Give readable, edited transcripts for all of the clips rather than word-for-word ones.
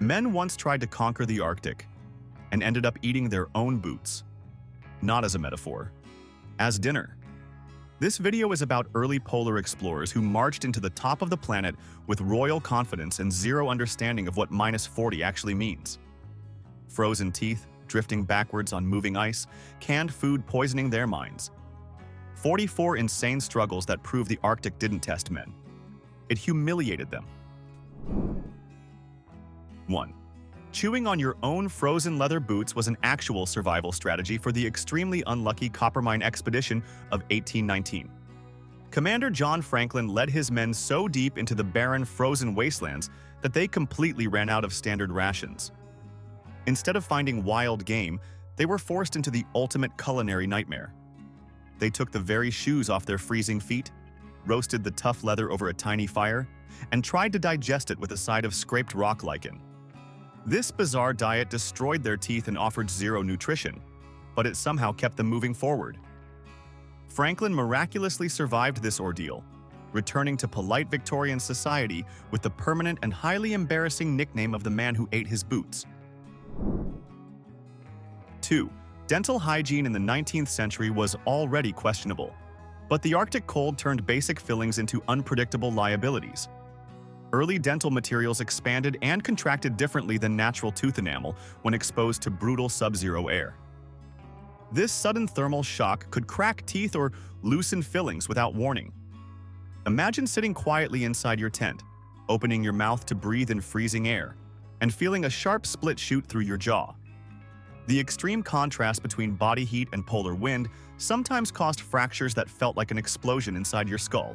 Men once tried to conquer the Arctic and ended up eating their own boots. Not as a metaphor, as dinner. This video is about early polar explorers who marched into the top of the planet with royal confidence and zero understanding of what -40 actually means. Frozen teeth, drifting backwards on moving ice, canned food poisoning their minds. 44 insane struggles that prove the Arctic didn't test men. It humiliated them. 1. Chewing on your own frozen leather boots was an actual survival strategy for the extremely unlucky Coppermine expedition of 1819. Commander John Franklin led his men so deep into the barren, frozen wastelands that they completely ran out of standard rations. Instead of finding wild game, they were forced into the ultimate culinary nightmare. They took the very shoes off their freezing feet, roasted the tough leather over a tiny fire, and tried to digest it with a side of scraped rock lichen. This bizarre diet destroyed their teeth and offered zero nutrition, but it somehow kept them moving forward. Franklin miraculously survived this ordeal, returning to polite Victorian society with the permanent and highly embarrassing nickname of the man who ate his boots. 2. Dental hygiene in the 19th century was already questionable, but the Arctic cold turned basic fillings into unpredictable liabilities. Early dental materials expanded and contracted differently than natural tooth enamel when exposed to brutal sub-zero air. This sudden thermal shock could crack teeth or loosen fillings without warning. Imagine sitting quietly inside your tent, opening your mouth to breathe in freezing air, and feeling a sharp split shoot through your jaw. The extreme contrast between body heat and polar wind sometimes caused fractures that felt like an explosion inside your skull.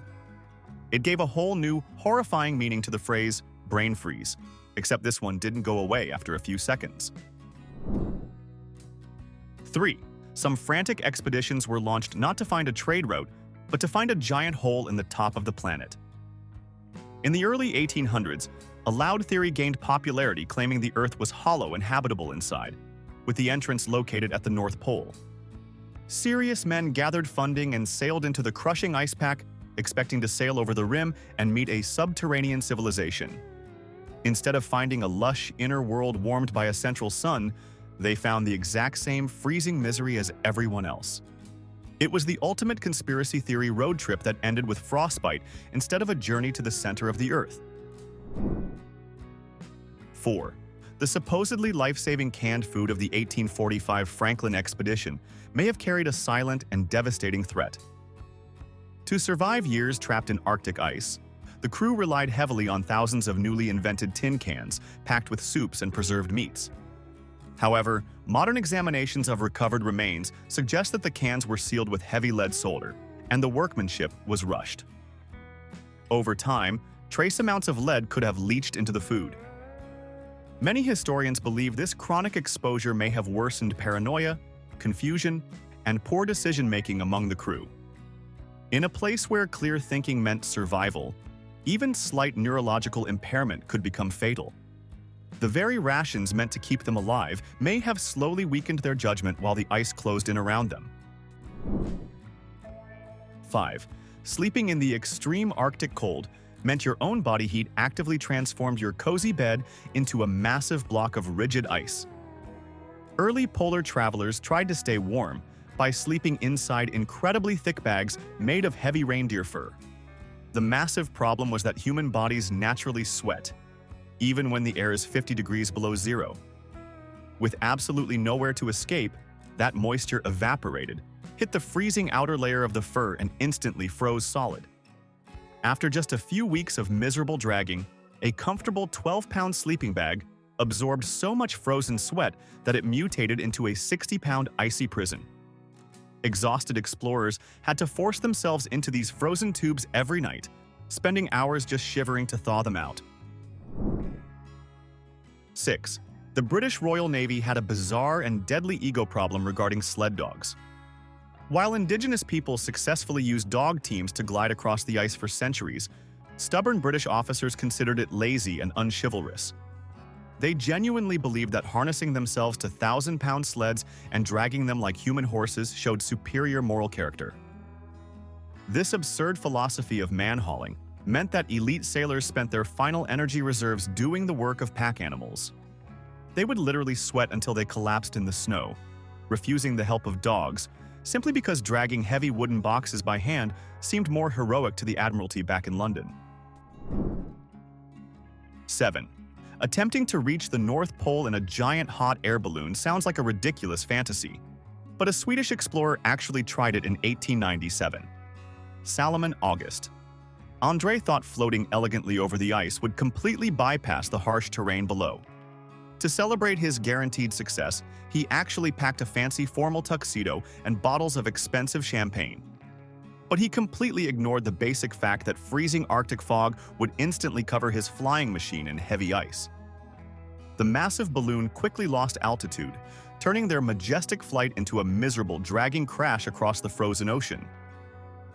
It gave a whole new, horrifying meaning to the phrase brain freeze, except this one didn't go away after a few seconds. 3. Some frantic expeditions were launched not to find a trade route, but to find a giant hole in the top of the planet. In the early 1800s, a loud theory gained popularity claiming the Earth was hollow and habitable inside, with the entrance located at the North Pole. Serious men gathered funding and sailed into the crushing ice pack, expecting to sail over the rim and meet a subterranean civilization. Instead of finding a lush inner world warmed by a central sun, they found the exact same freezing misery as everyone else. It was the ultimate conspiracy theory road trip that ended with frostbite instead of a journey to the center of the Earth. 4. The supposedly life-saving canned food of the 1845 Franklin expedition may have carried a silent and devastating threat. To survive years trapped in Arctic ice, the crew relied heavily on thousands of newly invented tin cans packed with soups and preserved meats. However, modern examinations of recovered remains suggest that the cans were sealed with heavy lead solder, and the workmanship was rushed. Over time, trace amounts of lead could have leached into the food. Many historians believe this chronic exposure may have worsened paranoia, confusion, and poor decision-making among the crew. In a place where clear thinking meant survival, even slight neurological impairment could become fatal. The very rations meant to keep them alive may have slowly weakened their judgment while the ice closed in around them. 5. Sleeping in the extreme Arctic cold meant your own body heat actively transformed your cozy bed into a massive block of rigid ice. Early polar travelers tried to stay warm by sleeping inside incredibly thick bags made of heavy reindeer fur. The massive problem was that human bodies naturally sweat, even when the air is 50 degrees below zero. With absolutely nowhere to escape, that moisture evaporated, hit the freezing outer layer of the fur, and instantly froze solid. After just a few weeks of miserable dragging, a comfortable 12-pound sleeping bag absorbed so much frozen sweat that it mutated into a 60-pound icy prison. Exhausted explorers had to force themselves into these frozen tubes every night, spending hours just shivering to thaw them out. 6. The British Royal Navy had a bizarre and deadly ego problem regarding sled dogs. While indigenous people successfully used dog teams to glide across the ice for centuries, stubborn British officers considered it lazy and unchivalrous. They genuinely believed that harnessing themselves to 1,000-pound sleds and dragging them like human horses showed superior moral character. This absurd philosophy of man-hauling meant that elite sailors spent their final energy reserves doing the work of pack animals. They would literally sweat until they collapsed in the snow, refusing the help of dogs, simply because dragging heavy wooden boxes by hand seemed more heroic to the Admiralty back in London. 7. Attempting to reach the North Pole in a giant hot air balloon sounds like a ridiculous fantasy, but a Swedish explorer actually tried it in 1897. Salomon August. André thought floating elegantly over the ice would completely bypass the harsh terrain below. To celebrate his guaranteed success, he actually packed a fancy formal tuxedo and bottles of expensive champagne. But he completely ignored the basic fact that freezing Arctic fog would instantly cover his flying machine in heavy ice. The massive balloon quickly lost altitude, turning their majestic flight into a miserable, dragging crash across the frozen ocean.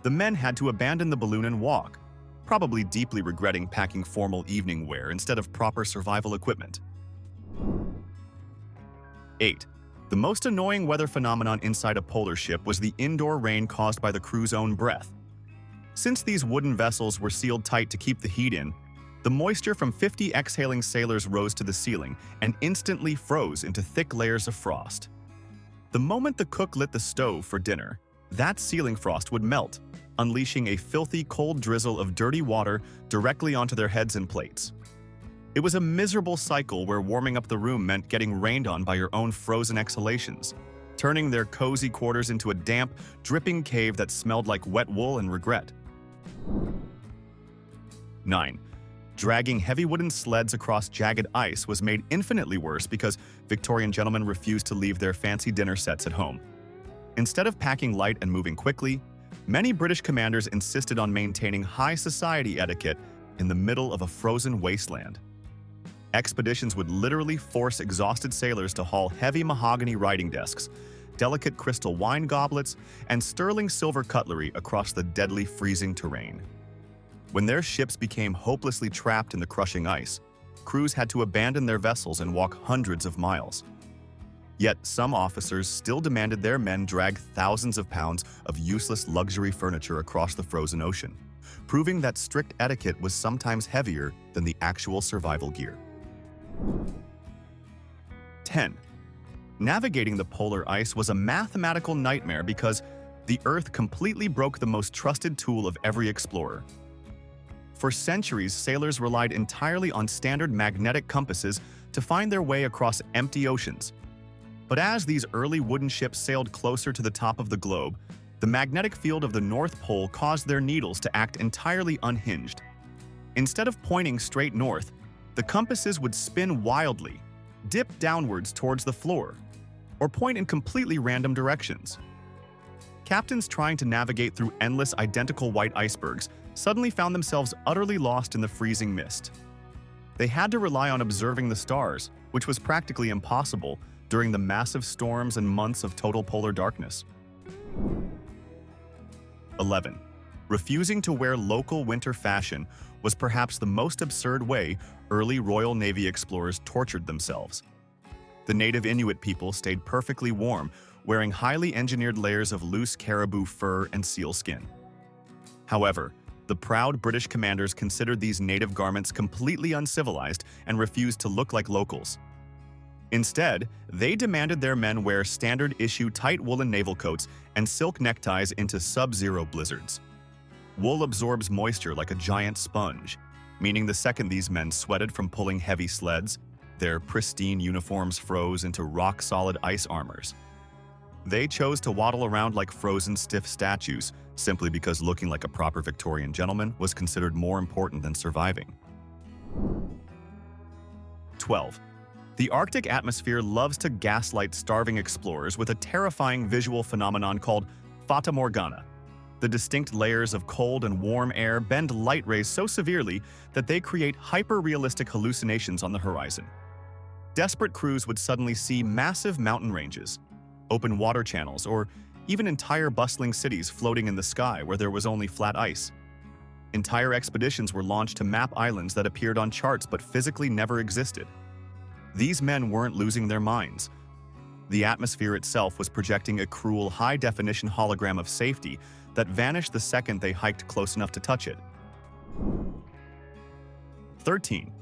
The men had to abandon the balloon and walk, probably deeply regretting packing formal evening wear instead of proper survival equipment. 8. The most annoying weather phenomenon inside a polar ship was the indoor rain caused by the crew's own breath. Since these wooden vessels were sealed tight to keep the heat in, the moisture from 50 exhaling sailors rose to the ceiling and instantly froze into thick layers of frost. The moment the cook lit the stove for dinner, that ceiling frost would melt, unleashing a filthy cold drizzle of dirty water directly onto their heads and plates. It was a miserable cycle where warming up the room meant getting rained on by your own frozen exhalations, turning their cozy quarters into a damp, dripping cave that smelled like wet wool and regret. 9. Dragging heavy wooden sleds across jagged ice was made infinitely worse because Victorian gentlemen refused to leave their fancy dinner sets at home. Instead of packing light and moving quickly, many British commanders insisted on maintaining high society etiquette in the middle of a frozen wasteland. Expeditions would literally force exhausted sailors to haul heavy mahogany writing desks, delicate crystal wine goblets, and sterling silver cutlery across the deadly freezing terrain. When their ships became hopelessly trapped in the crushing ice, crews had to abandon their vessels and walk hundreds of miles. Yet some officers still demanded their men drag thousands of pounds of useless luxury furniture across the frozen ocean, proving that strict etiquette was sometimes heavier than the actual survival gear. 10. Navigating the polar ice was a mathematical nightmare because the Earth completely broke the most trusted tool of every explorer. For centuries, sailors relied entirely on standard magnetic compasses to find their way across empty oceans. But as these early wooden ships sailed closer to the top of the globe, the magnetic field of the North Pole caused their needles to act entirely unhinged. Instead of pointing straight north, the compasses would spin wildly, dip downwards towards the floor, or point in completely random directions. Captains trying to navigate through endless identical white icebergs suddenly found themselves utterly lost in the freezing mist. They had to rely on observing the stars, which was practically impossible during the massive storms and months of total polar darkness. 11. Refusing to wear local winter fashion was perhaps the most absurd way early Royal Navy explorers tortured themselves. The native Inuit people stayed perfectly warm, wearing highly engineered layers of loose caribou fur and seal skin. However, the proud British commanders considered these native garments completely uncivilized and refused to look like locals. Instead, they demanded their men wear standard-issue tight woolen naval coats and silk neckties into sub-zero blizzards. Wool absorbs moisture like a giant sponge, meaning the second these men sweated from pulling heavy sleds, their pristine uniforms froze into rock-solid ice armors. They chose to waddle around like frozen stiff statues, simply because looking like a proper Victorian gentleman was considered more important than surviving. 12. The Arctic atmosphere loves to gaslight starving explorers with a terrifying visual phenomenon called fata morgana. The distinct layers of cold and warm air bend light rays so severely that they create hyper-realistic hallucinations on the horizon. Desperate crews would suddenly see massive mountain ranges, open water channels, or even entire bustling cities floating in the sky where there was only flat ice. Entire expeditions were launched to map islands that appeared on charts but physically never existed. These men weren't losing their minds. The atmosphere itself was projecting a cruel, high-definition hologram of safety that vanished the second they hiked close enough to touch it. 13.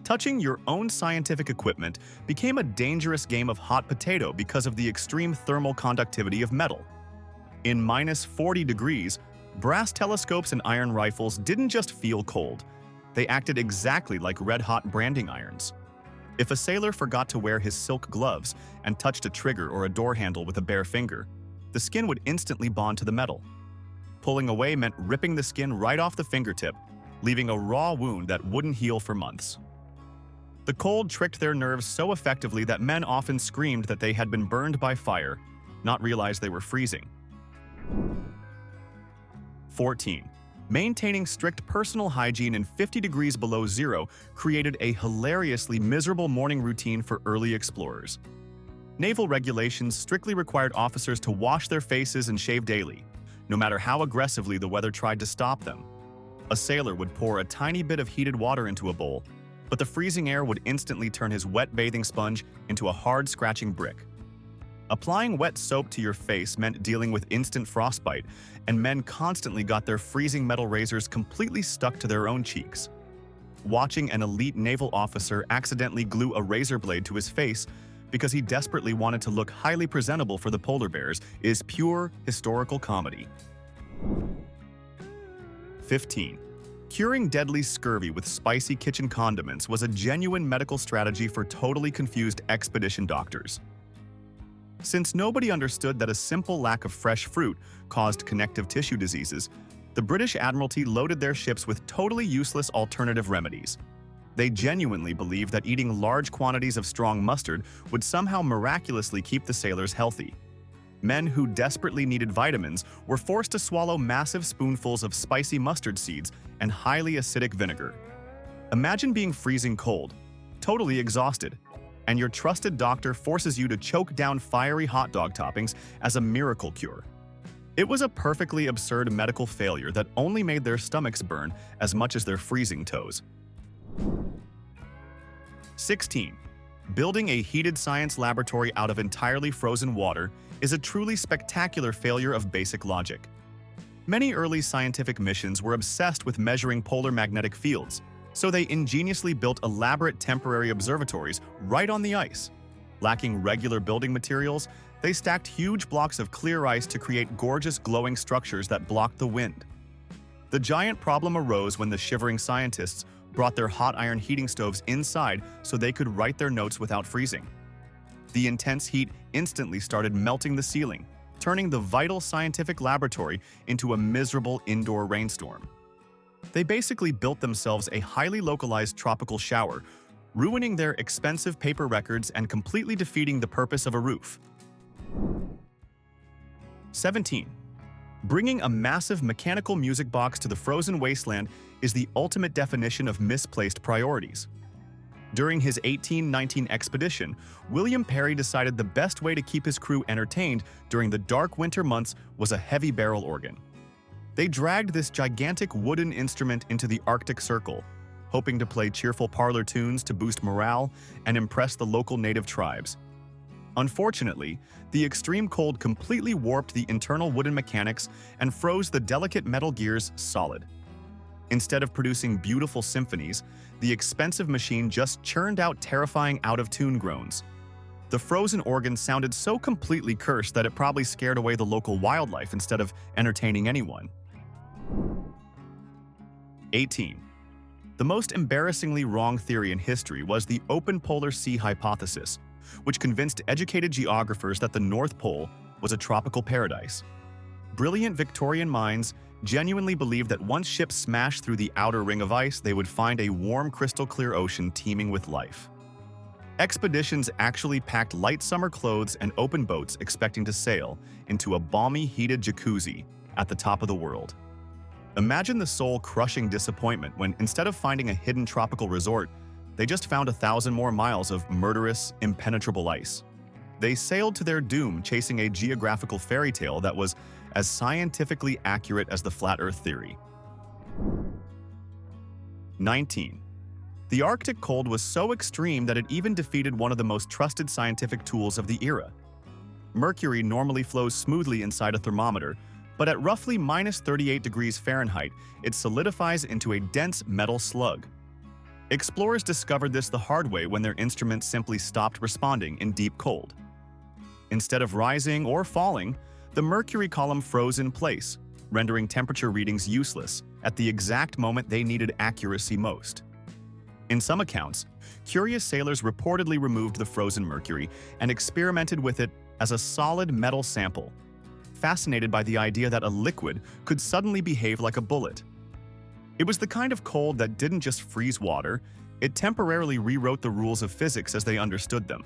Touching your own scientific equipment became a dangerous game of hot potato because of the extreme thermal conductivity of metal. In -40 degrees, brass telescopes and iron rifles didn't just feel cold. They acted exactly like red-hot branding irons. If a sailor forgot to wear his silk gloves and touched a trigger or a door handle with a bare finger, the skin would instantly bond to the metal. Pulling away meant ripping the skin right off the fingertip, leaving a raw wound that wouldn't heal for months. The cold tricked their nerves so effectively that men often screamed that they had been burned by fire, not realize they were freezing. 14. Maintaining strict personal hygiene in 50 degrees below zero created a hilariously miserable morning routine for early explorers. Naval regulations strictly required officers to wash their faces and shave daily, no matter how aggressively the weather tried to stop them. A sailor would pour a tiny bit of heated water into a bowl, but the freezing air would instantly turn his wet bathing sponge into a hard, scratching brick. Applying wet soap to your face meant dealing with instant frostbite, and men constantly got their freezing metal razors completely stuck to their own cheeks. Watching an elite naval officer accidentally glue a razor blade to his face because he desperately wanted to look highly presentable for the polar bears is pure historical comedy. 15. Curing deadly scurvy with spicy kitchen condiments was a genuine medical strategy for totally confused expedition doctors. Since nobody understood that a simple lack of fresh fruit caused connective tissue diseases, the British Admiralty loaded their ships with totally useless alternative remedies. They genuinely believed that eating large quantities of strong mustard would somehow miraculously keep the sailors healthy. Men who desperately needed vitamins were forced to swallow massive spoonfuls of spicy mustard seeds and highly acidic vinegar. Imagine being freezing cold, totally exhausted, and your trusted doctor forces you to choke down fiery hot dog toppings as a miracle cure. It was a perfectly absurd medical failure that only made their stomachs burn as much as their freezing toes. 16. Building a heated science laboratory out of entirely frozen water is a truly spectacular failure of basic logic. Many early scientific missions were obsessed with measuring polar magnetic fields, so they ingeniously built elaborate temporary observatories right on the ice. Lacking regular building materials, they stacked huge blocks of clear ice to create gorgeous glowing structures that blocked the wind. The giant problem arose when the shivering scientists brought their hot iron heating stoves inside so they could write their notes without freezing. The intense heat instantly started melting the ceiling, turning the vital scientific laboratory into a miserable indoor rainstorm. They basically built themselves a highly localized tropical shower, ruining their expensive paper records and completely defeating the purpose of a roof. 17. Bringing a massive mechanical music box to the frozen wasteland is the ultimate definition of misplaced priorities. During his 1819 expedition, William Parry decided the best way to keep his crew entertained during the dark winter months was a heavy barrel organ. They dragged this gigantic wooden instrument into the Arctic Circle, hoping to play cheerful parlor tunes to boost morale and impress the local native tribes. Unfortunately, the extreme cold completely warped the internal wooden mechanics and froze the delicate metal gears solid. Instead of producing beautiful symphonies, the expensive machine just churned out terrifying out-of-tune groans. The frozen organ sounded so completely cursed that it probably scared away the local wildlife instead of entertaining anyone. 18. The most embarrassingly wrong theory in history was the open polar sea hypothesis, which convinced educated geographers that the North Pole was a tropical paradise. Brilliant Victorian minds genuinely believed that once ships smashed through the outer ring of ice, they would find a warm, crystal-clear ocean teeming with life. Expeditions actually packed light summer clothes and open boats expecting to sail into a balmy, heated jacuzzi at the top of the world. Imagine the soul-crushing disappointment when, instead of finding a hidden tropical resort, they just found 1,000 more miles of murderous, impenetrable ice. They sailed to their doom chasing a geographical fairy tale that was as scientifically accurate as the flat Earth theory. 19. The Arctic cold was so extreme that it even defeated one of the most trusted scientific tools of the era. Mercury normally flows smoothly inside a thermometer, but at roughly -38 degrees Fahrenheit, it solidifies into a dense metal slug. Explorers discovered this the hard way when their instruments simply stopped responding in deep cold. Instead of rising or falling, the mercury column froze in place, rendering temperature readings useless at the exact moment they needed accuracy most. In some accounts, curious sailors reportedly removed the frozen mercury and experimented with it as a solid metal sample, fascinated by the idea that a liquid could suddenly behave like a bullet. It was the kind of cold that didn't just freeze water, it temporarily rewrote the rules of physics as they understood them.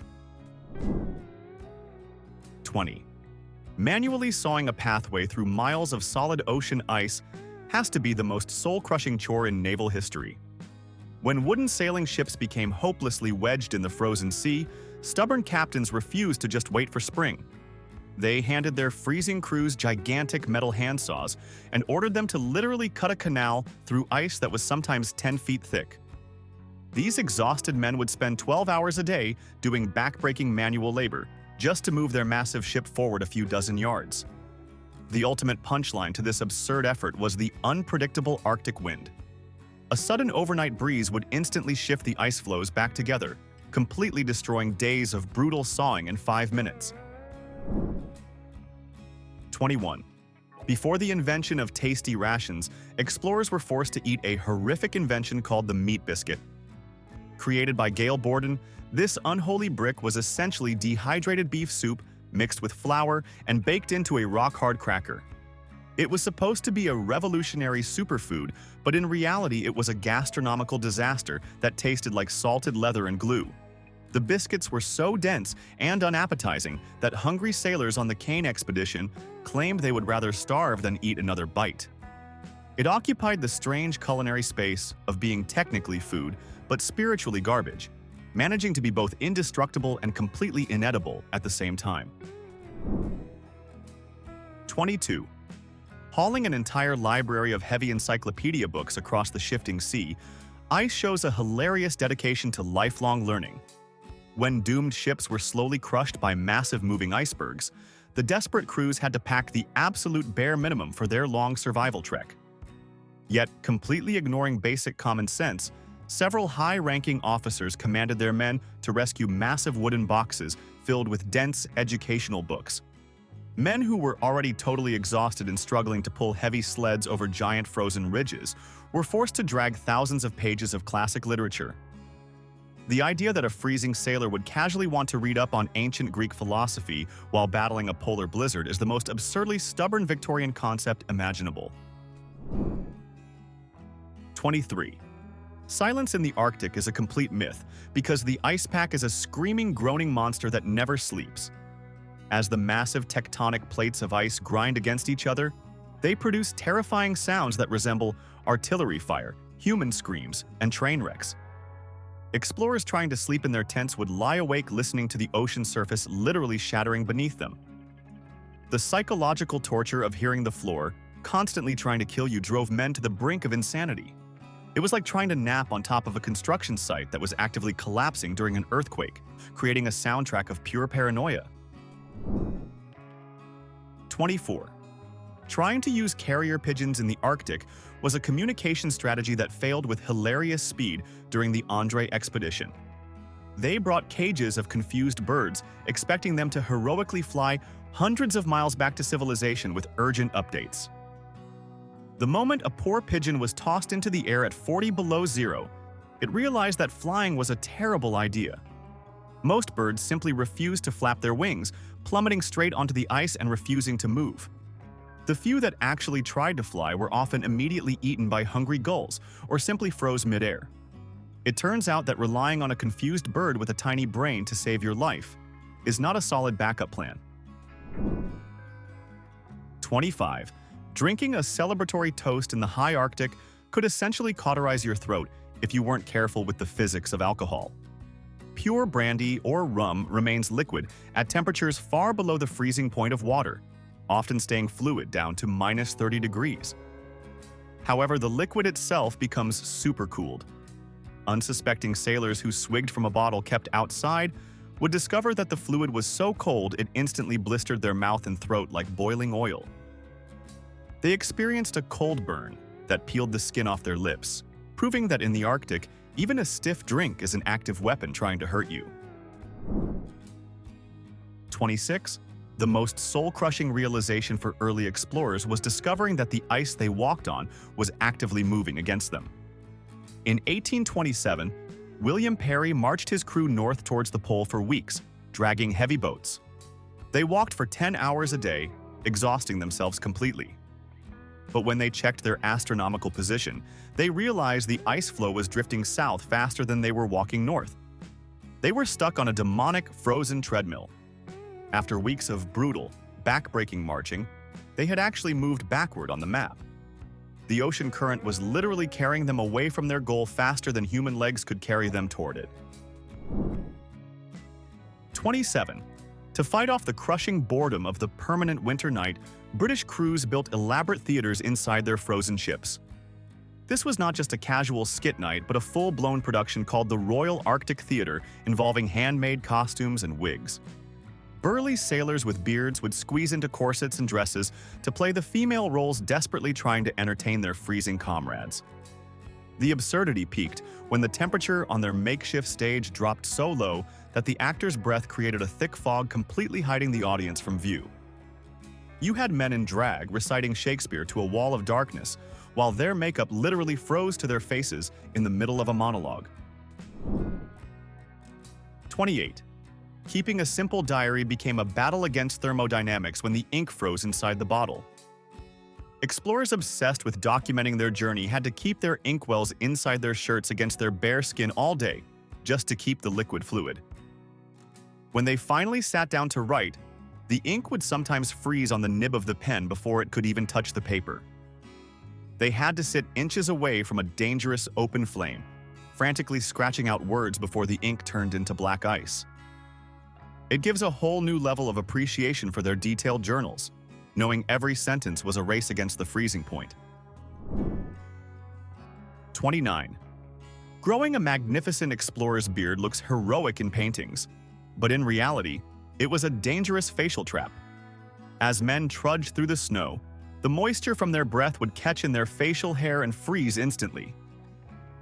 20. Manually sawing a pathway through miles of solid ocean ice has to be the most soul-crushing chore in naval history. When wooden sailing ships became hopelessly wedged in the frozen sea, stubborn captains refused to just wait for spring. They handed their freezing crews gigantic metal handsaws and ordered them to literally cut a canal through ice that was sometimes 10 feet thick. These exhausted men would spend 12 hours a day doing back-breaking manual labor just to move their massive ship forward a few dozen yards. The ultimate punchline to this absurd effort was the unpredictable Arctic wind. A sudden overnight breeze would instantly shift the ice floes back together, completely destroying days of brutal sawing in 5 minutes. 21. Before the invention of tasty rations, explorers were forced to eat a horrific invention called the meat biscuit. Created by Gail Borden, this unholy brick was essentially dehydrated beef soup mixed with flour and baked into a rock-hard cracker. It was supposed to be a revolutionary superfood, but in reality it was a gastronomical disaster that tasted like salted leather and glue. The biscuits were so dense and unappetizing that hungry sailors on the Kane expedition claimed they would rather starve than eat another bite. It occupied the strange culinary space of being technically food, but spiritually garbage, managing to be both indestructible and completely inedible at the same time. 22. Hauling an entire library of heavy encyclopedia books across the shifting sea, ice shows a hilarious dedication to lifelong learning. When doomed ships were slowly crushed by massive moving icebergs, the desperate crews had to pack the absolute bare minimum for their long survival trek. Yet, completely ignoring basic common sense, several high-ranking officers commanded their men to rescue massive wooden boxes filled with dense educational books. Men who were already totally exhausted and struggling to pull heavy sleds over giant frozen ridges were forced to drag thousands of pages of classic literature. The idea that a freezing sailor would casually want to read up on ancient Greek philosophy while battling a polar blizzard is the most absurdly stubborn Victorian concept imaginable. 23. Silence in the Arctic is a complete myth because the ice pack is a screaming, groaning monster that never sleeps. As the massive tectonic plates of ice grind against each other, they produce terrifying sounds that resemble artillery fire, human screams, and train wrecks. Explorers trying to sleep in their tents would lie awake listening to the ocean surface literally shattering beneath them. The psychological torture of hearing the floor constantly trying to kill you drove men to the brink of insanity. It was like trying to nap on top of a construction site that was actively collapsing during an earthquake, creating a soundtrack of pure paranoia. 24. Trying to use carrier pigeons in the Arctic was a communication strategy that failed with hilarious speed during the Andrée expedition. They brought cages of confused birds, expecting them to heroically fly hundreds of miles back to civilization with urgent updates. The moment a poor pigeon was tossed into the air at 40 below zero, it realized that flying was a terrible idea. Most birds simply refused to flap their wings, plummeting straight onto the ice and refusing to move. The few that actually tried to fly were often immediately eaten by hungry gulls or simply froze midair. It turns out that relying on a confused bird with a tiny brain to save your life is not a solid backup plan. 25. Drinking a celebratory toast in the high Arctic could essentially cauterize your throat if you weren't careful with the physics of alcohol. Pure brandy or rum remains liquid at temperatures far below the freezing point of water, often staying fluid down to minus 30 degrees. However, the liquid itself becomes supercooled. Unsuspecting sailors who swigged from a bottle kept outside would discover that the fluid was so cold it instantly blistered their mouth and throat like boiling oil. They experienced a cold burn that peeled the skin off their lips, proving that in the Arctic, Even a stiff drink is an active weapon trying to hurt you. 26. The most soul-crushing realization for early explorers was discovering that the ice they walked on was actively moving against them. In 1827, William Parry marched his crew north towards the pole for weeks, dragging heavy boats. They walked for 10 hours a day, exhausting themselves completely. But when they checked their astronomical position, they realized the ice floe was drifting south faster than they were walking north. They were stuck on a demonic, frozen treadmill. After weeks of brutal, back-breaking marching, they had actually moved backward on the map. The ocean current was literally carrying them away from their goal faster than human legs could carry them toward it. 27. To fight off the crushing boredom of the permanent winter night, British crews built elaborate theaters inside their frozen ships. This was not just a casual skit night, but a full-blown production called the Royal Arctic Theatre, involving handmade costumes and wigs. Burly sailors with beards would squeeze into corsets and dresses to play the female roles, desperately trying to entertain their freezing comrades. The absurdity peaked when the temperature on their makeshift stage dropped so low that the actors' breath created a thick fog, completely hiding the audience from view. You had men in drag reciting Shakespeare to a wall of darkness, while their makeup literally froze to their faces in the middle of a monologue. 28. Keeping a simple diary became a battle against thermodynamics when the ink froze inside the bottle. Explorers obsessed with documenting their journey had to keep their inkwells inside their shirts against their bare skin all day, just to keep the liquid fluid. When they finally sat down to write, the ink would sometimes freeze on the nib of the pen before it could even touch the paper. They had to sit inches away from a dangerous open flame, frantically scratching out words before the ink turned into black ice. It gives a whole new level of appreciation for their detailed journals, knowing every sentence was a race against the freezing point. 29. Growing a magnificent explorer's beard looks heroic in paintings, but in reality, it was a dangerous facial trap. As men trudged through the snow, the moisture from their breath would catch in their facial hair and freeze instantly.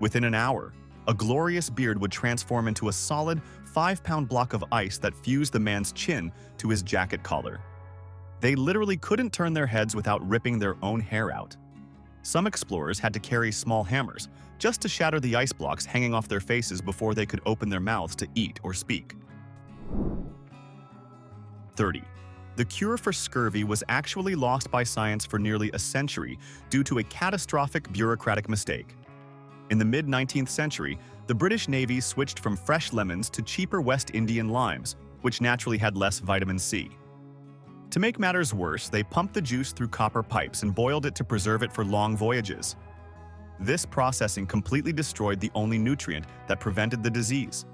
Within an hour, a glorious beard would transform into a solid 5-pound block of ice that fused the man's chin to his jacket collar. They literally couldn't turn their heads without ripping their own hair out. Some explorers had to carry small hammers just to shatter the ice blocks hanging off their faces before they could open their mouths to eat or speak. 30. The cure for scurvy was actually lost by science for nearly a century due to a catastrophic bureaucratic mistake. In the mid-19th century, the British Navy switched from fresh lemons to cheaper West Indian limes, which naturally had less vitamin C. To make matters worse, they pumped the juice through copper pipes and boiled it to preserve it for long voyages. This processing completely destroyed the only nutrient that prevented the disease.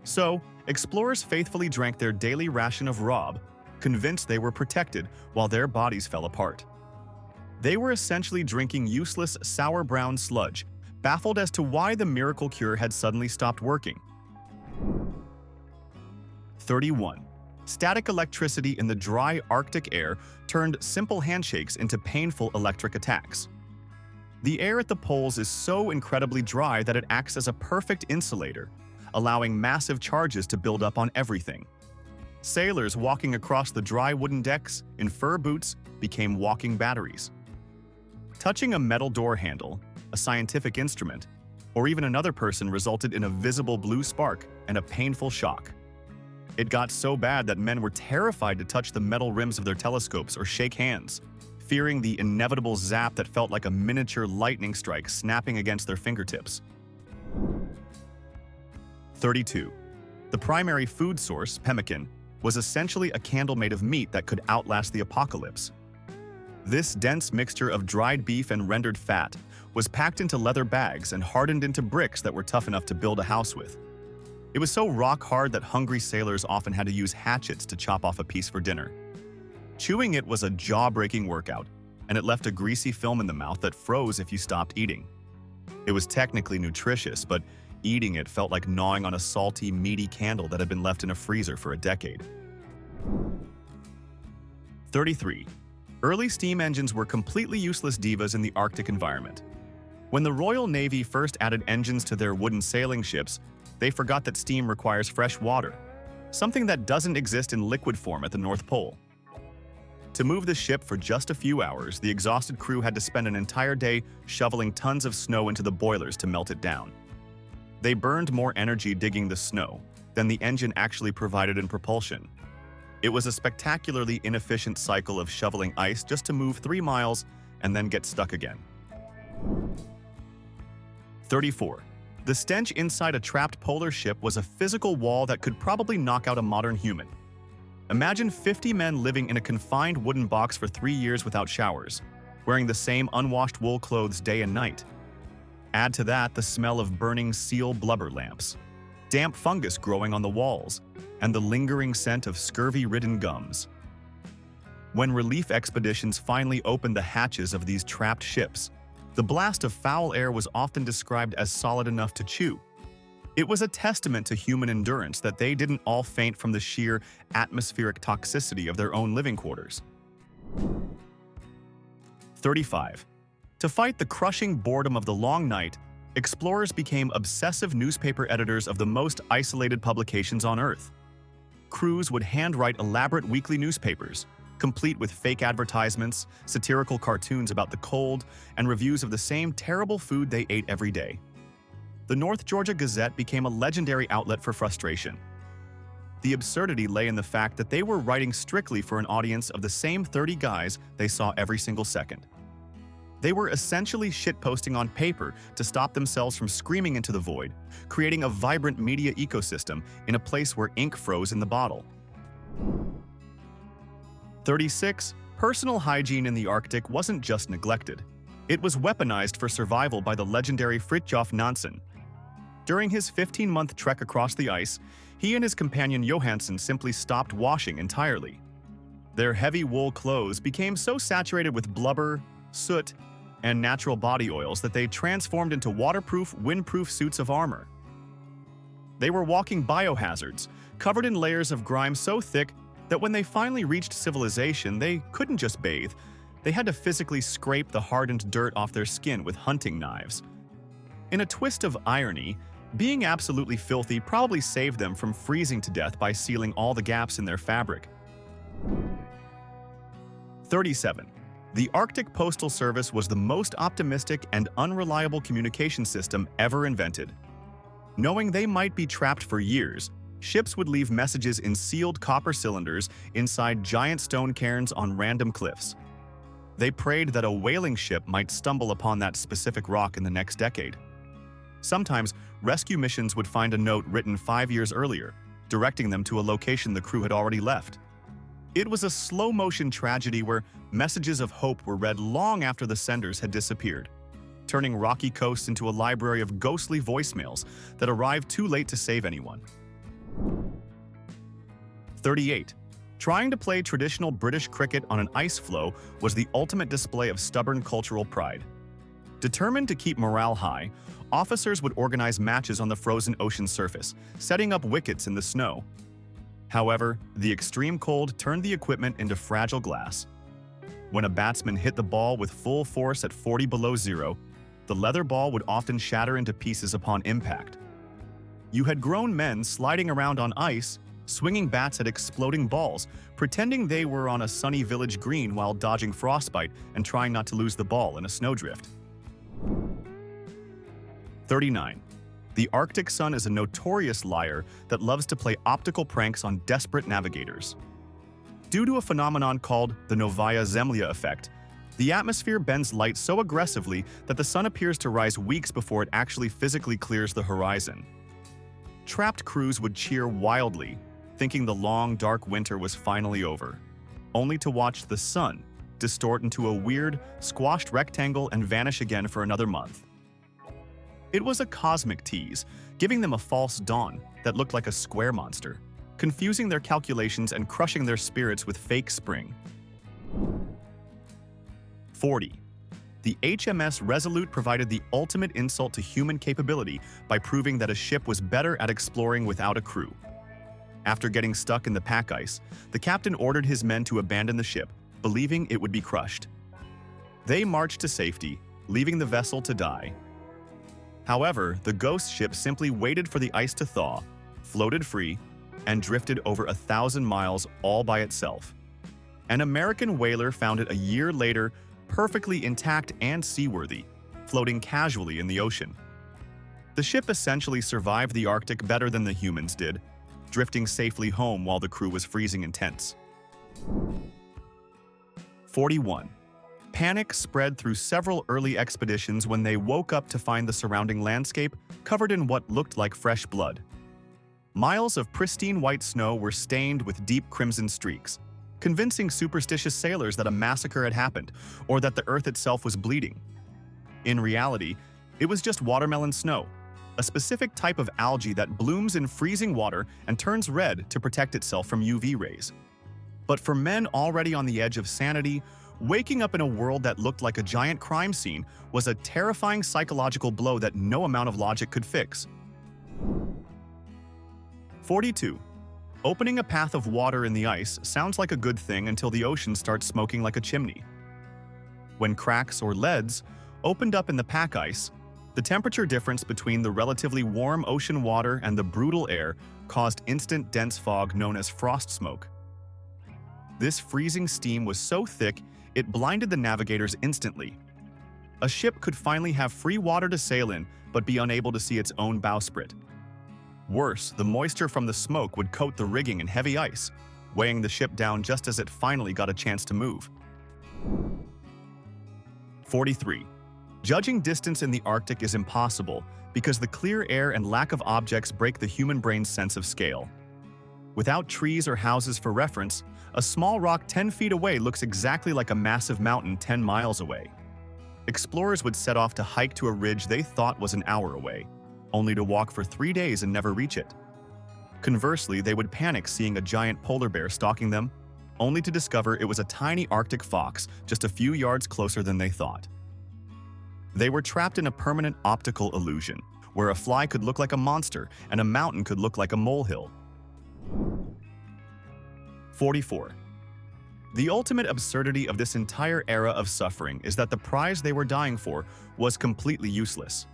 So, explorers faithfully drank their daily ration of Rob, convinced they were protected while their bodies fell apart. They were essentially drinking useless, sour brown sludge, baffled as to why the miracle cure had suddenly stopped working. 31. Static electricity in the dry Arctic air turned simple handshakes into painful electric attacks. The air at the poles is so incredibly dry that it acts as a perfect insulator, allowing massive charges to build up on everything. Sailors walking across the dry wooden decks in fur boots became walking batteries. Touching a metal door handle, a scientific instrument, or even another person resulted in a visible blue spark and a painful shock. It got so bad that men were terrified to touch the metal rims of their telescopes or shake hands, fearing the inevitable zap that felt like a miniature lightning strike snapping against their fingertips. 32. The primary food source, pemmican, was essentially a candle made of meat that could outlast the apocalypse. This dense mixture of dried beef and rendered fat was packed into leather bags and hardened into bricks that were tough enough to build a house with. It was so rock-hard that hungry sailors often had to use hatchets to chop off a piece for dinner. Chewing it was a jaw-breaking workout, and it left a greasy film in the mouth that froze if you stopped eating. It was technically nutritious, but eating it felt like gnawing on a salty, meaty candle that had been left in a freezer for a decade. 33. Early steam engines were completely useless divas in the Arctic environment. When the Royal Navy first added engines to their wooden sailing ships, they forgot that steam requires fresh water, something that doesn't exist in liquid form at the North Pole. To move the ship for just a few hours, the exhausted crew had to spend an entire day shoveling tons of snow into the boilers to melt it down. They burned more energy digging the snow than the engine actually provided in propulsion. It was a spectacularly inefficient cycle of shoveling ice just to move 3 miles and then get stuck again. 34. The stench inside a trapped polar ship was a physical wall that could probably knock out a modern human. Imagine 50 men living in a confined wooden box for 3 years without showers, wearing the same unwashed wool clothes day and night. Add to that the smell of burning seal blubber lamps, damp fungus growing on the walls, and the lingering scent of scurvy-ridden gums. When relief expeditions finally opened the hatches of these trapped ships, the blast of foul air was often described as solid enough to chew. It was a testament to human endurance that they didn't all faint from the sheer atmospheric toxicity of their own living quarters. 35. To fight the crushing boredom of the long night, explorers became obsessive newspaper editors of the most isolated publications on Earth. Crews would handwrite elaborate weekly newspapers, complete with fake advertisements, satirical cartoons about the cold, and reviews of the same terrible food they ate every day. The North Georgia Gazette became a legendary outlet for frustration. The absurdity lay in the fact that they were writing strictly for an audience of the same 30 guys they saw every single second. They were essentially shitposting on paper to stop themselves from screaming into the void, creating a vibrant media ecosystem in a place where ink froze in the bottle. 36. Personal hygiene in the Arctic wasn't just neglected. It was weaponized for survival by the legendary Fridtjof Nansen. During his 15-month trek across the ice, he and his companion Johansen simply stopped washing entirely. Their heavy wool clothes became so saturated with blubber, soot, and natural body oils that they transformed into waterproof, windproof suits of armor. They were walking biohazards, covered in layers of grime so thick that when they finally reached civilization, they couldn't just bathe. They had to physically scrape the hardened dirt off their skin with hunting knives. In a twist of irony, being absolutely filthy probably saved them from freezing to death by sealing all the gaps in their fabric. 37. The Arctic Postal Service was the most optimistic and unreliable communication system ever invented. Knowing they might be trapped for years, ships would leave messages in sealed copper cylinders inside giant stone cairns on random cliffs. They prayed that a whaling ship might stumble upon that specific rock in the next decade. Sometimes, rescue missions would find a note written 5 years earlier, directing them to a location the crew had already left. It was a slow-motion tragedy where messages of hope were read long after the senders had disappeared, turning rocky coasts into a library of ghostly voicemails that arrived too late to save anyone. 38. Trying to play traditional British cricket on an ice floe was the ultimate display of stubborn cultural pride. Determined to keep morale high, officers would organize matches on the frozen ocean surface, setting up wickets in the snow. However, the extreme cold turned the equipment into fragile glass. When a batsman hit the ball with full force at 40 below zero, the leather ball would often shatter into pieces upon impact. You had grown men sliding around on ice, swinging bats at exploding balls, pretending they were on a sunny village green while dodging frostbite and trying not to lose the ball in a snowdrift. 39. The Arctic sun is a notorious liar that loves to play optical pranks on desperate navigators. Due to a phenomenon called the Novaya Zemlya effect, the atmosphere bends light so aggressively that the sun appears to rise weeks before it actually physically clears the horizon. Trapped crews would cheer wildly, thinking the long, dark winter was finally over, only to watch the sun distort into a weird, squashed rectangle and vanish again for another month. It was a cosmic tease, giving them a false dawn that looked like a square monster, confusing their calculations and crushing their spirits with fake spring. 40. The HMS Resolute provided the ultimate insult to human capability by proving that a ship was better at exploring without a crew. After getting stuck in the pack ice, the captain ordered his men to abandon the ship, believing it would be crushed. They marched to safety, leaving the vessel to die. However, the ghost ship simply waited for the ice to thaw, floated free, and drifted over 1,000 miles all by itself. An American whaler found it a year later, perfectly intact and seaworthy, floating casually in the ocean. The ship essentially survived the Arctic better than the humans did, drifting safely home while the crew was freezing in tents. 41. Panic spread through several early expeditions when they woke up to find the surrounding landscape covered in what looked like fresh blood. Miles of pristine white snow were stained with deep crimson streaks, convincing superstitious sailors that a massacre had happened or that the earth itself was bleeding. In reality, it was just watermelon snow, a specific type of algae that blooms in freezing water and turns red to protect itself from UV rays. But for men already on the edge of sanity, waking up in a world that looked like a giant crime scene was a terrifying psychological blow that no amount of logic could fix. 42. Opening a path of water in the ice sounds like a good thing until the ocean starts smoking like a chimney. When cracks or leads opened up in the pack ice, the temperature difference between the relatively warm ocean water and the brutal air caused instant dense fog known as frost smoke. This freezing steam was so thick it blinded the navigators instantly. A ship could finally have free water to sail in, but be unable to see its own bowsprit. Worse, the moisture from the smoke would coat the rigging in heavy ice, weighing the ship down just as it finally got a chance to move. 43. Judging distance in the Arctic is impossible because the clear air and lack of objects break the human brain's sense of scale. Without trees or houses for reference, a small rock 10 feet away looks exactly like a massive mountain 10 miles away. Explorers would set off to hike to a ridge they thought was an hour away, only to walk for 3 days and never reach it. Conversely, they would panic seeing a giant polar bear stalking them, only to discover it was a tiny Arctic fox just a few yards closer than they thought. They were trapped in a permanent optical illusion, where a fly could look like a monster and a mountain could look like a molehill. 44. The ultimate absurdity of this entire era of suffering is that the prize they were dying for was completely useless.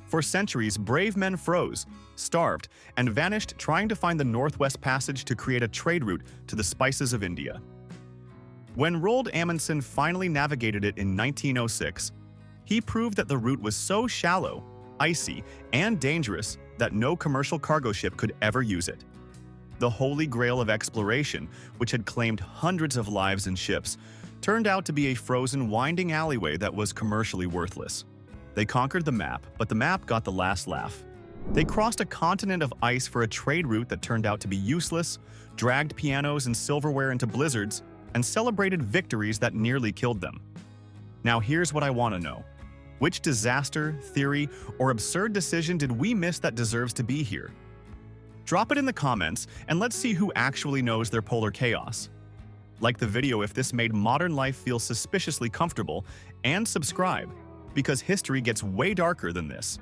For centuries, brave men froze, starved, and vanished trying to find the Northwest Passage to create a trade route to the spices of India. When Roald Amundsen finally navigated it in 1906, he proved that the route was so shallow, icy, and dangerous that no commercial cargo ship could ever use it. The holy grail of exploration, which had claimed hundreds of lives and ships, turned out to be a frozen, winding alleyway that was commercially worthless. They conquered the map, but the map got the last laugh. They crossed a continent of ice for a trade route that turned out to be useless, dragged pianos and silverware into blizzards, and celebrated victories that nearly killed them. Now here's what I want to know. Which disaster, theory, or absurd decision did we miss that deserves to be here? Drop it in the comments, and let's see who actually knows their polar chaos. Like the video if this made modern life feel suspiciously comfortable, and subscribe, because history gets way darker than this.